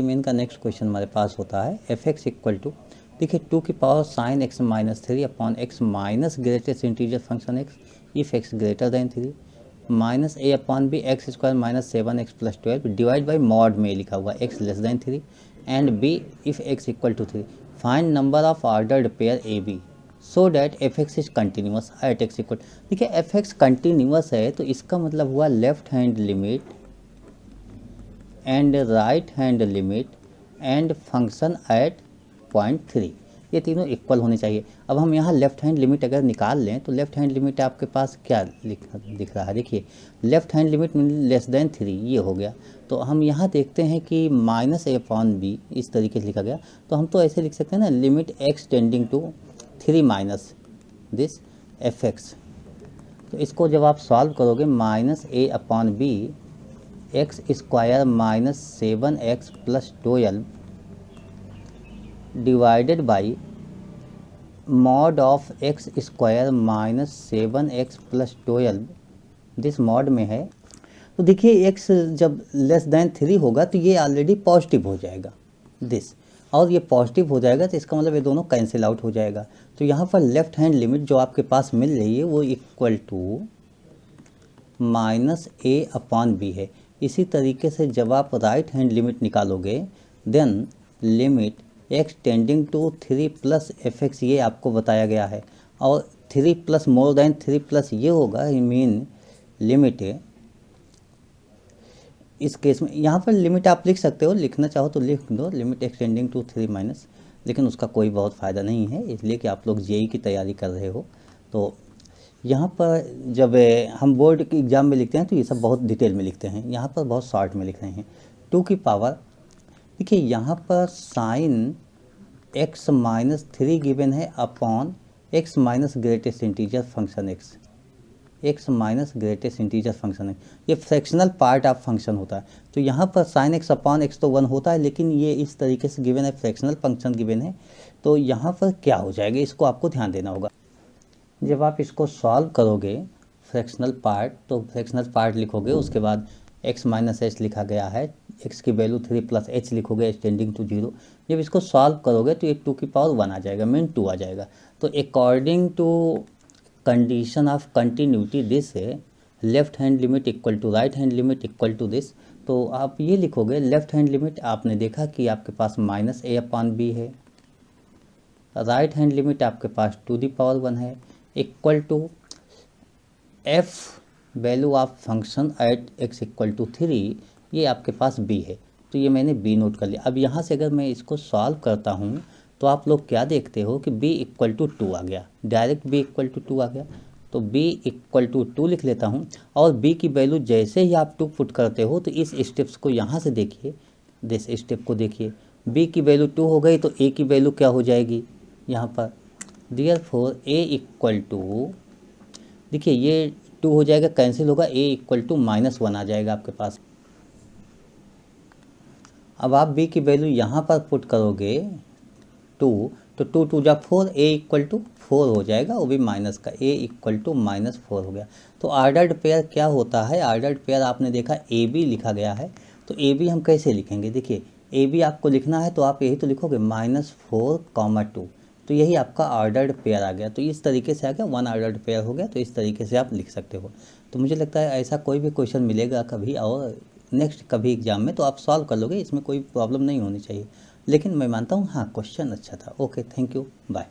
Main का next question हमारे पास होता है एफ एक्स इक्वल टू, देखिए 2 की power sine x minus 3 upon x minus greatest integer function x if x greater than 3 minus A upon B x square minus 7x plus 12 divide by mod में लिखा हुआ x less than 3 and B if x equal to 3 find number of ordered pair A B so that f x is continuous at x equal. देखिए f x continuous है तो इसका मतलब हुआ left hand limit and right hand limit and function at point 3, ये तीनों equal होने चाहिए। अब हम यहाँ लेफ्ट हैंड लिमिट अगर निकाल लें तो लेफ्ट हैंड लिमिट आपके पास क्या दिख रहा है, देखिए left hand limit less than 3 ये हो गया। तो हम यहाँ देखते हैं कि माइनस ए अपॉन बी इस तरीके से लिखा गया, तो हम तो ऐसे लिख सकते हैं ना, limit x tending to 3 minus this f x. तो इसको जब आप सॉल्व करोगे minus A upon B x square minus 7x plus 12 divided by mod of x square minus 7x plus 12 this mod में है। तो देखिए x जब लेस दैन 3 होगा तो ये ऑलरेडी पॉजिटिव हो जाएगा दिस, और ये पॉजिटिव हो जाएगा तो इसका मतलब ये दोनों कैंसिल आउट हो जाएगा। तो यहाँ पर लेफ्ट हैंड लिमिट जो आपके पास मिल रही है वो equal to minus A upon B है। इसी तरीके से जब आप राइट हैंड लिमिट निकालोगे then limit x tending to 3 plus f x ये आपको बताया गया है, और 3 प्लस मोर देन 3 प्लस ये होगा मीन लिमिट। इस केस में यहाँ पर लिमिट आप लिख सकते हो, लिखना चाहो तो लिख दो limit x tending to 3 minus, लेकिन उसका कोई बहुत फ़ायदा नहीं है इसलिए कि आप लोग जेई की तैयारी कर रहे हो। तो यहाँ पर जब हम बोर्ड के एग्ज़ाम में लिखते हैं तो ये सब बहुत डिटेल में लिखते हैं, यहाँ पर बहुत शॉर्ट में लिख रहे हैं। 2 की पावर, देखिए यहाँ पर साइन x माइनस 3 गिवन है upon x minus greatest integer function x minus greatest integer function x, ये फ्रैक्शनल पार्ट ऑफ फंक्शन होता है। तो यहाँ पर साइन x अपॉन एक्स तो 1 होता है, लेकिन ये इस तरीके से गिवन है, फ्रैक्शनल फंक्शन गिवन है। तो यहाँ पर क्या हो जाएगा इसको आपको ध्यान देना होगा। जब आप इसको सॉल्व करोगे फ्रैक्शनल पार्ट, तो फ्रैक्शनल पार्ट लिखोगे, उसके बाद x माइनस एच लिखा गया है, x की वैल्यू 3 प्लस एच लिखोगे एच टेंडिंग टू 0। जब इसको सॉल्व करोगे तो ये 2 की पावर 1 आ जाएगा, मीन 2 आ जाएगा। तो according to condition of continuity this है left hand limit equal to right hand limit equal to this. तो आप ये लिखोगे लेफ्ट हैंड लिमिट, आपने देखा कि आपके पास माइनस ए अपॉन बी है, राइट हैंड लिमिट आपके पास 2 दी पावर 1 है, equal to f value of function at x equal to 3, ये आपके पास बी है। तो ये मैंने बी नोट कर लिया। अब यहाँ से अगर मैं इसको सॉल्व करता हूँ तो आप लोग क्या देखते हो कि b इक्वल टू 2 आ गया, डायरेक्ट b इक्वल टू 2 आ गया। तो b इक्वल टू 2 लिख लेता हूँ, और b की वैल्यू जैसे ही आप 2 पुट करते हो तो इस स्टेप्स को यहाँ से देखिए, दिस स्टेप को देखिए, b की वैल्यू 2 हो गई तो a की वैल्यू क्या हो जाएगी यहाँ पर, देयरफॉर a इक्वल टू, देखिए ये 2 हो जाएगा कैंसिल होगा, a इक्वल टू -1 आ जाएगा आपके पास। अब आप b की वैल्यू यहाँ पर पुट करोगे 2, तो 2 2 जा 4, a इक्वल टू 4 हो जाएगा, वो भी माइनस का, a इक्वल टू -4 हो गया। तो ऑर्डर्ड पेयर क्या होता है, ऑर्डर्ड पेयर आपने देखा ए बी लिखा गया है। तो ए बी हम कैसे लिखेंगे, देखिए ए बी आपको लिखना है तो आप यही तो लिखोगे -4, 2, तो यही आपका ऑर्डर्ड पेयर आ गया। तो इस तरीके से आ गया, 1 ऑर्डर्ड पेयर हो गया। तो इस तरीके से आप लिख सकते हो। तो मुझे लगता है ऐसा कोई भी क्वेश्चन मिलेगा कभी और नेक्स्ट कभी एग्जाम में तो आप सॉल्व कर लोगे, इसमें कोई प्रॉब्लम नहीं होनी चाहिए। लेकिन मैं मानता हूँ हाँ क्वेश्चन अच्छा था। Okay, thank you, bye.